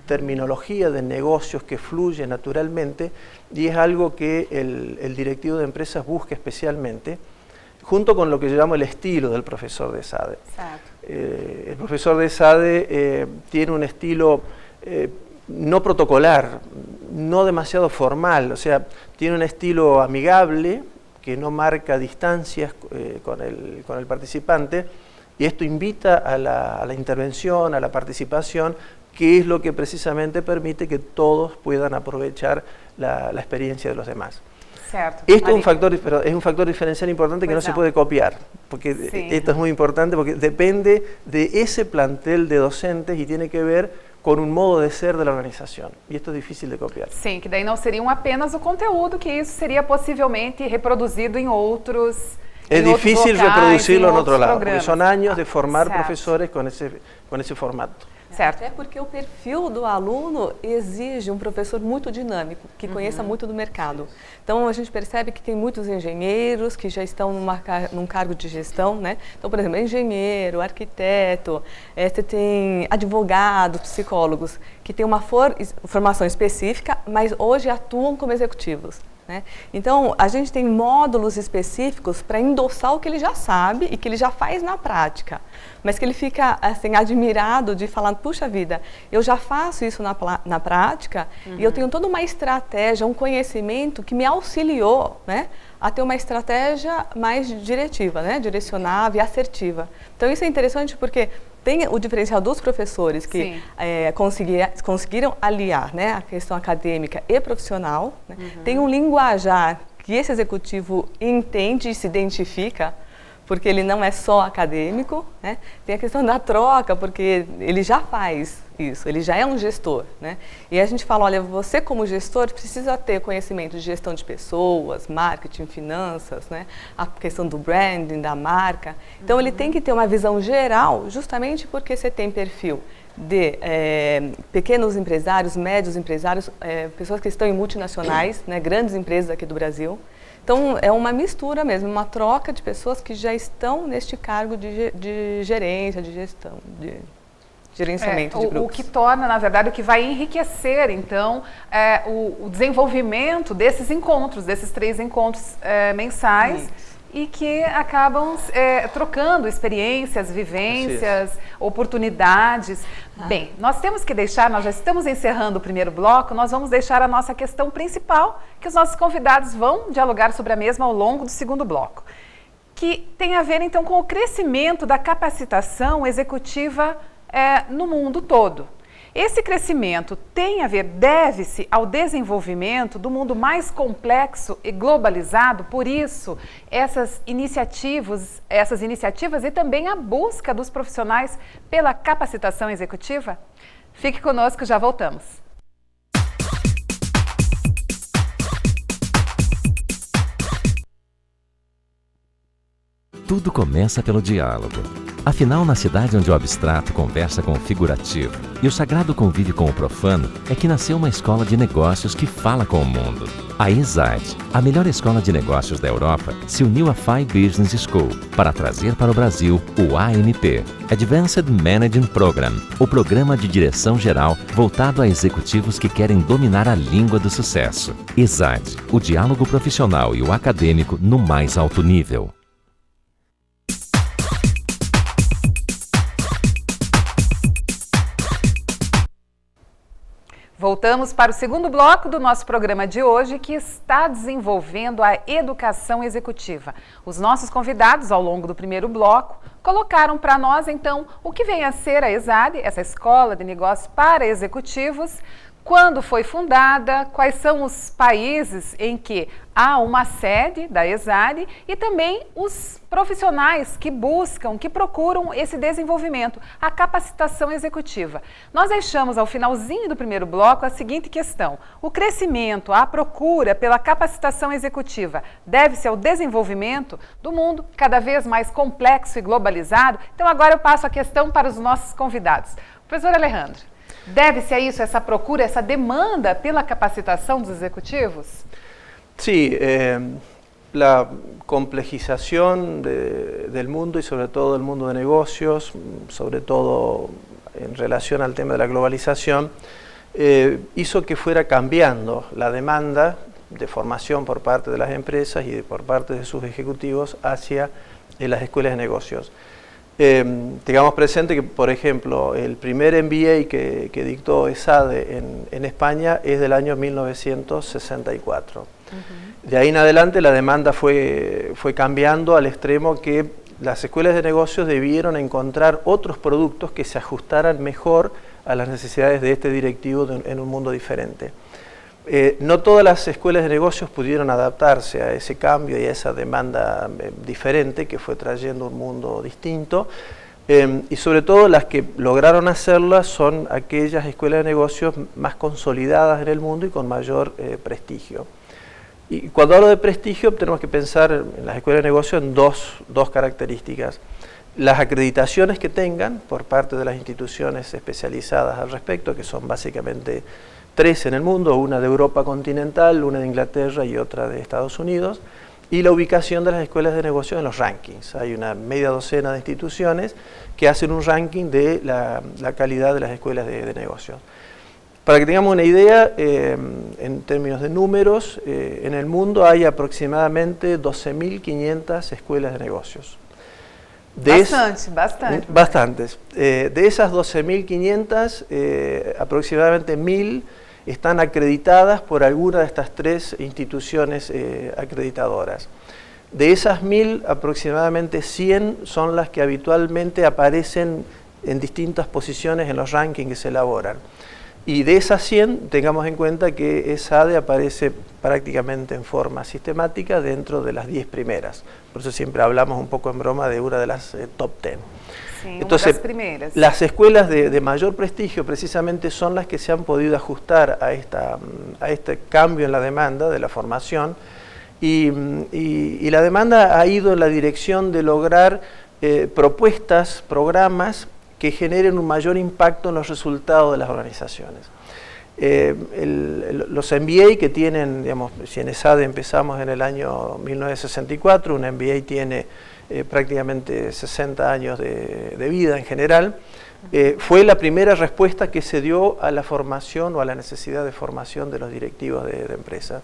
terminología de negocios que fluye naturalmente y es algo que el directivo de empresas busca especialmente, junto con lo que yo llamo el estilo del profesor de ESADE. El profesor de ESADE tiene un estilo no protocolar, no demasiado formal, o sea, tiene un estilo amigable que no marca distancias con el participante, y esto invita a la intervención, a la participación, que es lo que precisamente permite que todos puedan aprovechar la experiencia de los demás. Certo. Esto es un factor diferencial importante que no se puede copiar, porque Sí. esto es muy importante porque depende de ese plantel de docentes y tiene que ver con un modo de ser de la organización, y esto es difícil de copiar. Sim, que daí não seriam apenas o conteúdo, que isso seria possivelmente reproduzido em outros Es difícil locais, reproducirlo en otro lado, porque programas. son años de formar Certo. profesores con ese formato. Certo. Até porque o perfil do aluno exige um professor muito dinâmico, que conheça muito do mercado. Então, a gente percebe que tem muitos engenheiros que já estão num cargo de gestão, né? Então, por exemplo, engenheiro, arquiteto, você tem advogados, psicólogos, que têm uma formação específica, mas hoje atuam como executivos. Né? Então, a gente tem módulos específicos para endossar o que ele já sabe e que ele já faz na prática, mas que ele fica assim, admirado de falar, puxa vida, eu já faço isso na prática e eu tenho toda uma estratégia, um conhecimento que me auxiliou, né, a ter uma estratégia mais diretiva, né, direcionável e assertiva. Então, isso é interessante porque tem o diferencial dos professores que conseguiram aliar, né, a questão acadêmica e profissional. Né? Tem um linguajar que esse executivo entende e se identifica, porque ele não é só acadêmico. Né? Tem a questão da troca, porque ele já faz isso, ele já é um gestor. Né? E a gente fala, olha, você como gestor precisa ter conhecimento de gestão de pessoas, marketing, finanças, né? A questão do branding, da marca. Então ele tem que ter uma visão geral, justamente porque você tem perfil de pequenos empresários, médios empresários, pessoas que estão em multinacionais, né? Grandes empresas aqui do Brasil. Então, é uma mistura mesmo, uma troca de pessoas que já estão neste cargo de gerência, de gestão, de gerenciamento de grupos. O que torna, na verdade, o que vai enriquecer, então, o desenvolvimento desses encontros, desses 3 encontros mensais. Isso. E que acabam trocando experiências, vivências, oportunidades. Bem, nós temos que deixar, nós já estamos encerrando o primeiro bloco, nós vamos deixar a nossa questão principal, que os nossos convidados vão dialogar sobre a mesma ao longo do segundo bloco, que tem a ver, então, com o crescimento da capacitação executiva no mundo todo. Esse crescimento tem a ver, deve-se ao desenvolvimento do mundo mais complexo e globalizado, por isso essas iniciativas e também a busca dos profissionais pela capacitação executiva? Fique conosco, já voltamos. Tudo começa pelo diálogo. Afinal, na cidade onde o abstrato conversa com o figurativo e o sagrado convive com o profano, é que nasceu uma escola de negócios que fala com o mundo. A ESADE, a melhor escola de negócios da Europa, se uniu à FI Business School para trazer para o Brasil o AMP, Advanced Managing Program, o programa de direção geral voltado a executivos que querem dominar a língua do sucesso. ESADE, o diálogo profissional e o acadêmico no mais alto nível. Voltamos para o segundo bloco do nosso programa de hoje, que está desenvolvendo a educação executiva. Os nossos convidados, ao longo do primeiro bloco, colocaram para nós, então, o que vem a ser a ESADE, essa Escola de Negócios para Executivos, quando foi fundada, quais são os países em que há uma sede da ESADE e também os profissionais que buscam, que procuram esse desenvolvimento, a capacitação executiva. Nós deixamos ao finalzinho do primeiro bloco a seguinte questão: o crescimento, a procura pela capacitação executiva deve-se ao desenvolvimento do mundo cada vez mais complexo e globalizado? Então agora eu passo a questão para os nossos convidados. Professor Alejandro, deve-se a isso, essa procura, essa demanda pela capacitação dos executivos? Sí, la complejización del mundo y sobre todo del mundo de negocios, sobre todo en relación al tema de la globalización, hizo que fuera cambiando la demanda de formación por parte de las empresas y por parte de sus ejecutivos hacia las escuelas de negocios. Tengamos presente que, por ejemplo, el primer MBA que dictó ESADE en España es del año 1964. De ahí en adelante la demanda fue cambiando al extremo que las escuelas de negocios debieron encontrar otros productos que se ajustaran mejor a las necesidades de este directivo en un mundo diferente. No todas las escuelas de negocios pudieron adaptarse a ese cambio y a esa demanda diferente que fue trayendo un mundo distinto, y sobre todo las que lograron hacerlas son aquellas escuelas de negocios más consolidadas en el mundo y con mayor prestigio. Y cuando hablo de prestigio tenemos que pensar en las escuelas de negocios en dos características. Las acreditaciones que tengan por parte de las instituciones especializadas al respecto, que son básicamente 3 en el mundo, una de Europa continental, una de Inglaterra y otra de Estados Unidos, y la ubicación de las escuelas de negocios en los rankings. Hay una media docena de instituciones que hacen un ranking de la calidad de las escuelas de negocios. Para que tengamos una idea, en términos de números, en el mundo hay aproximadamente 12.500 escuelas de negocios. Bastantes. De esas 12.500, aproximadamente 1.000 están acreditadas por alguna de estas 3 instituciones acreditadoras. De esas 1.000, aproximadamente 100 son las que habitualmente aparecen en distintas posiciones en los rankings que se elaboran. Y de esas 100, tengamos en cuenta que ESADE aparece prácticamente en forma sistemática dentro de las 10 primeras. Por eso siempre hablamos un poco en broma de una de las top 10. Sí, entonces, una de las primeras. Las escuelas de mayor prestigio precisamente son las que se han podido ajustar a este cambio en la demanda de la formación, y la demanda ha ido en la dirección de lograr propuestas, programas que generen un mayor impacto en los resultados de las organizaciones. Los MBA que tienen, digamos, si en ESADE empezamos en el año 1964, un MBA tiene prácticamente 60 años de vida en general, fue la primera respuesta que se dio a la formación o a la necesidad de formación de los directivos de empresas.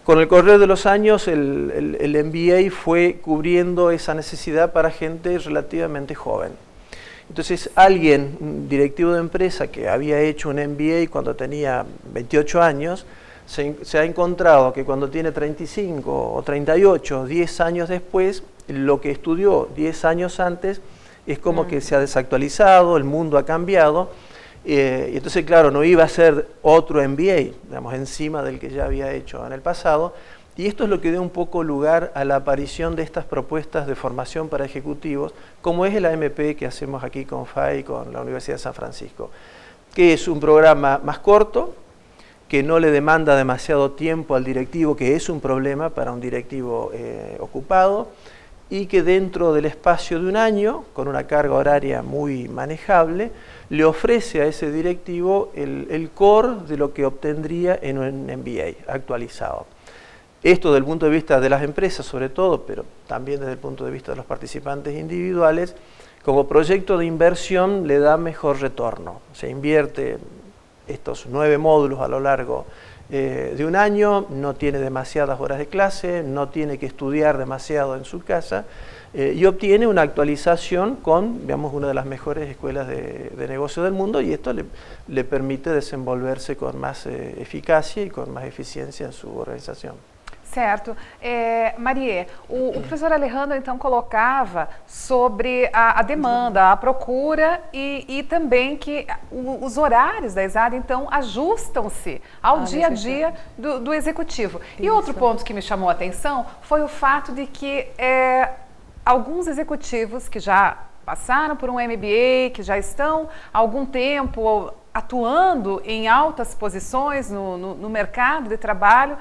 Con el correr de los años, el MBA fue cubriendo esa necesidad para gente relativamente joven. Entonces, un directivo de empresa que había hecho un MBA cuando tenía 28 años, se ha encontrado que cuando tiene 35 o 38, 10 años después, lo que estudió 10 años antes es como que se ha desactualizado, el mundo ha cambiado, y entonces, claro, no iba a ser otro MBA, digamos, encima del que ya había hecho en el pasado. Y esto es lo que dio un poco lugar a la aparición de estas propuestas de formación para ejecutivos, como es el AMP que hacemos aquí con FAI y con la Universidad de San Francisco, que es un programa más corto, que no le demanda demasiado tiempo al directivo, que es un problema para un directivo ocupado, y que dentro del espacio de un año, con una carga horaria muy manejable, le ofrece a ese directivo el core de lo que obtendría en un MBA actualizado. Esto desde el punto de vista de las empresas sobre todo, pero también desde el punto de vista de los participantes individuales, como proyecto de inversión le da mejor retorno. Se invierte estos 9 módulos a lo largo de un año, no tiene demasiadas horas de clase, no tiene que estudiar demasiado en su casa, y obtiene una actualización con, digamos, una de las mejores escuelas de negocio del mundo, y esto le permite desenvolverse con más eficacia y con más eficiencia en su organización. Certo. Marie, o professor Alejandro então colocava sobre a demanda, a procura e também que os horários da ESADE então ajustam-se ao dia a dia do executivo. Isso. E outro ponto que me chamou a atenção foi o fato de que alguns executivos que já passaram por um MBA, que já estão há algum tempo atuando em altas posições no mercado de trabalho,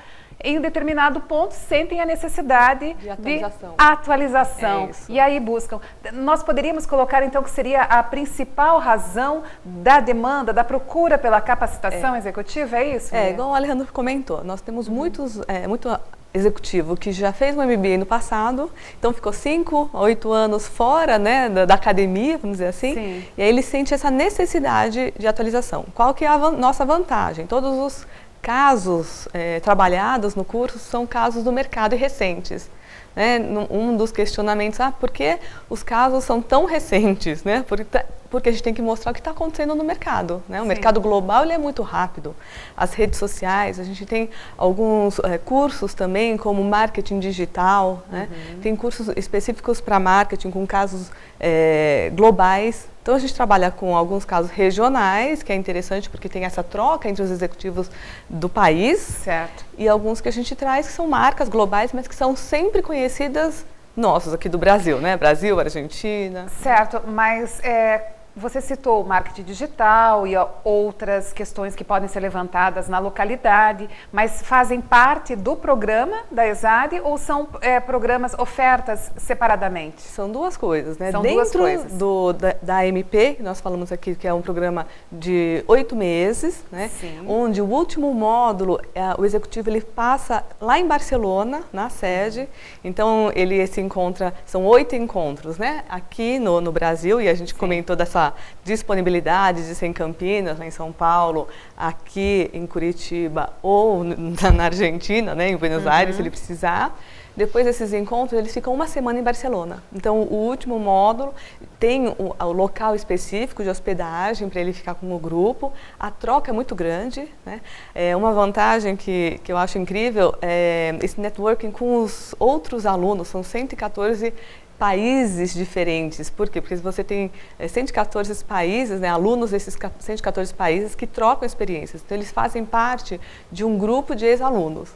em um determinado ponto sentem a necessidade de atualização. E aí buscam. Nós poderíamos colocar então que seria a principal razão da demanda, da procura pela capacitação executiva, é isso? Igual o Alejandro comentou, nós temos muito executivo que já fez um MBA no passado, então ficou 5 a 8 anos fora, né, da academia, vamos dizer assim, Sim. E aí ele sente essa necessidade de atualização. Qual que é a nossa vantagem? Todos os casos trabalhados no curso são casos do mercado e recentes. Né? Um dos questionamentos, por que os casos são tão recentes? Né? Porque a gente tem que mostrar o que está acontecendo no mercado. Né? O mercado global ele é muito rápido. As redes sociais, a gente tem alguns cursos também, como marketing digital. Né? Tem cursos específicos para marketing com casos globais. Então a gente trabalha com alguns casos regionais, que é interessante porque tem essa troca entre os executivos do país. Certo. E alguns que a gente traz que são marcas globais, mas que são sempre conhecidas nossos aqui do Brasil, né? Brasil, Argentina. Certo, mas você citou o marketing digital e outras questões que podem ser levantadas na localidade, mas fazem parte do programa da ESAD ou são programas, ofertas separadamente? São duas coisas, né? São Dentro duas coisas. da MP, que nós falamos aqui, que é um programa de 8 meses, né? Sim. Onde o último módulo, o executivo ele passa lá em Barcelona, na sede, então ele se encontra, são 8 encontros, né? Aqui no Brasil, e a gente comentou dessa disponibilidade de ser em Campinas, lá em São Paulo, aqui em Curitiba ou na Argentina, né, em Buenos Aires, se ele precisar. Depois desses encontros, eles ficam uma semana em Barcelona. Então, o último módulo tem o local específico de hospedagem para ele ficar com o grupo. A troca é muito grande, né? Uma vantagem que eu acho incrível é esse networking com os outros alunos. São 114 países diferentes. Por quê? Porque você tem 114 países, né, alunos desses 114 países que trocam experiências. Então, eles fazem parte de um grupo de ex-alunos.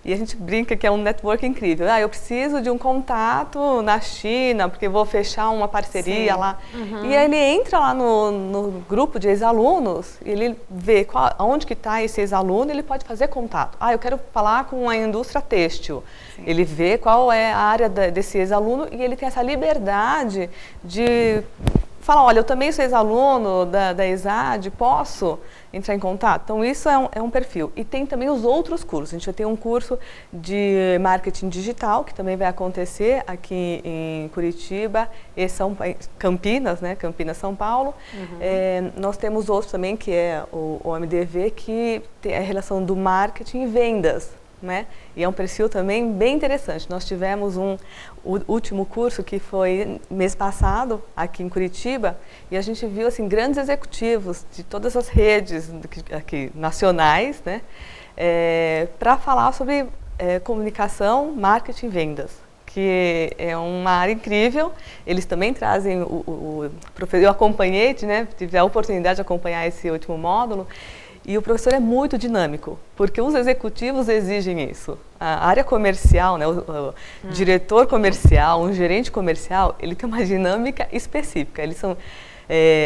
E a gente brinca que é um network incrível. Eu preciso de um contato na China, porque vou fechar uma parceria lá. E aí ele entra lá no grupo de ex-alunos, ele vê onde que está esse ex-aluno, ele pode fazer contato. Eu quero falar com a indústria têxtil. Sim. Ele vê qual é a área desse ex-aluno e ele tem essa liberdade de falar, olha, eu também sou ex-aluno da ESAD, posso entrar em contato? Então, isso é um perfil. E tem também os outros cursos. A gente vai ter um curso de marketing digital, que também vai acontecer aqui em Curitiba e Campinas, né? Campinas, São Paulo. Nós temos outros também, que é o MDV, que tem a relação do marketing e vendas. Né? E é um perfil também bem interessante. Nós tivemos o último curso que foi mês passado aqui em Curitiba e a gente viu assim grandes executivos de todas as redes aqui nacionais, né? Para falar sobre comunicação, marketing e vendas, que é uma área incrível. Eles também trazem eu acompanhei, né? Tive a oportunidade de acompanhar esse último módulo. E o professor é muito dinâmico, porque os executivos exigem isso. A área comercial, né, o diretor comercial, um gerente comercial, ele tem uma dinâmica específica. Eles são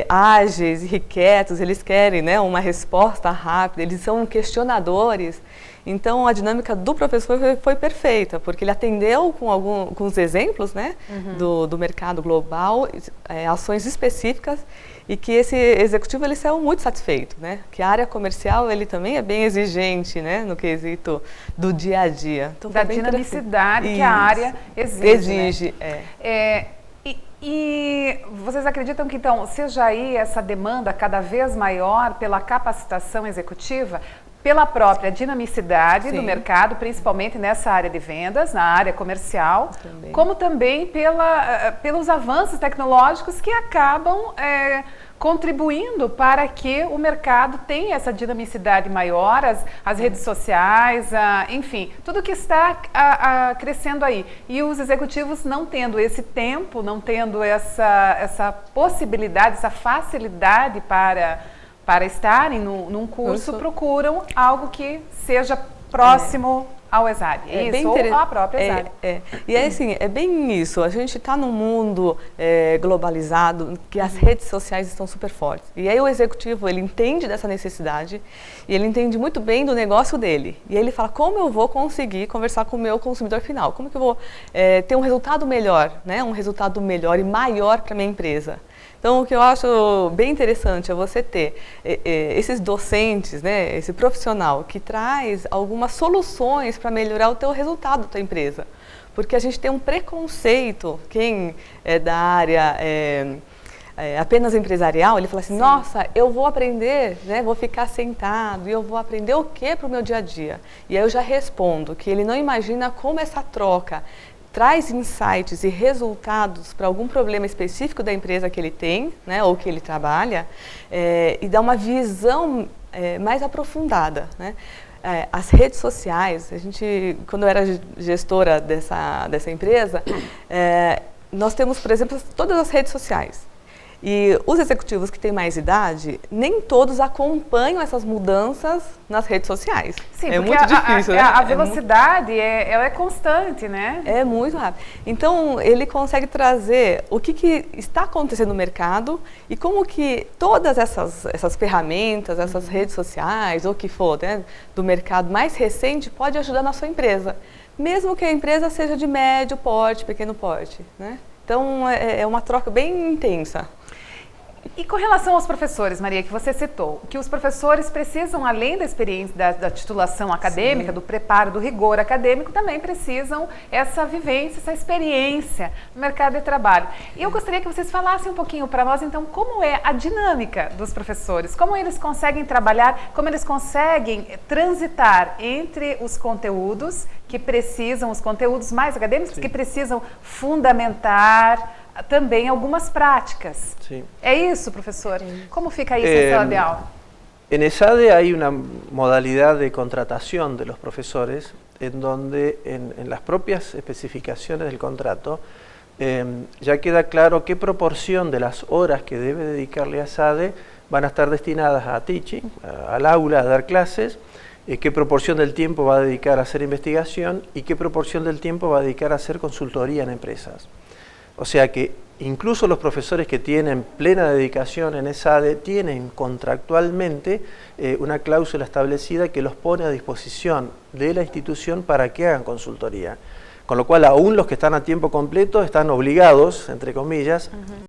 ágeis, irrequietos, eles querem, né, uma resposta rápida, eles são questionadores. Então, a dinâmica do professor foi perfeita, porque ele atendeu com os exemplos, né, do mercado global, ações específicas, e que esse executivo ele saiu muito satisfeito, né? Que a área comercial ele também é bem exigente, né? No quesito do dia a dia. Então, da dinamicidade que a área exige. Né? E vocês acreditam que então seja aí essa demanda cada vez maior pela capacitação executiva? Pela própria dinamicidade do mercado, principalmente nessa área de vendas, na área comercial, como também pelos avanços tecnológicos que acabam contribuindo para que o mercado tenha essa dinamicidade maior, as redes sociais, enfim, tudo que está crescendo aí. E os executivos não tendo esse tempo, não tendo essa possibilidade, essa facilidade para estarem num curso, procuram algo que seja próximo ao ESAD. Isso, ou à própria ESAD. E assim, é bem isso. A gente está num mundo globalizado, que as redes sociais estão super fortes. E aí o executivo, ele entende dessa necessidade e ele entende muito bem do negócio dele. E aí ele fala, como eu vou conseguir conversar com o meu consumidor final? Como que eu vou ter um resultado melhor, né? Um resultado melhor e maior para a minha empresa? Então, o que eu acho bem interessante é você ter esses docentes, né, esse profissional que traz algumas soluções para melhorar o teu resultado da tua empresa. Porque a gente tem um preconceito, quem é da área apenas empresarial, ele fala assim, nossa, eu vou aprender, né, vou ficar sentado e eu vou aprender o que para o meu dia a dia? E aí eu já respondo que ele não imagina como essa troca traz insights e resultados para algum problema específico da empresa que ele tem, né, ou que ele trabalha, e dá uma visão mais aprofundada, né? As redes sociais, quando eu era gestora dessa empresa, nós temos, por exemplo, todas as redes sociais. E os executivos que têm mais idade, nem todos acompanham essas mudanças nas redes sociais. Sim, é muito difícil, né? A velocidade ela é constante, né? É muito rápido. Então, ele consegue trazer o que está acontecendo no mercado e como que todas essas ferramentas, essas redes sociais, ou o que for, né, do mercado mais recente, pode ajudar na sua empresa. Mesmo que a empresa seja de médio porte, pequeno porte, né? Então, é uma troca bem intensa. E com relação aos professores, Maria, que você citou, que os professores precisam, além da experiência da titulação acadêmica, do preparo, do rigor acadêmico, também precisam essa vivência, essa experiência no mercado de trabalho. E eu gostaria que vocês falassem um pouquinho para nós, então, como é a dinâmica dos professores, como eles conseguem trabalhar, como eles conseguem transitar entre os conteúdos que precisam, os conteúdos mais acadêmicos, que precisam fundamentar também algumas práticas. Sí. ¿Es eso, profesor? ¿Cómo fica isso en sala de aula? En ESADE hay una modalidad de contratación de los profesores en donde en las propias especificaciones del contrato ya queda claro qué proporción de las horas que debe dedicarle a ESADE van a estar destinadas a teaching, al aula, a dar clases, qué proporción del tiempo va a dedicar a hacer investigación y qué proporción del tiempo va a dedicar a hacer consultoría en empresas. O sea que incluso los profesores que tienen plena dedicación en ESADE tienen contractualmente una cláusula establecida que los pone a disposición de la institución para que hagan consultoría. Con lo cual, aún los que están a tiempo completo están obligados, entre comillas,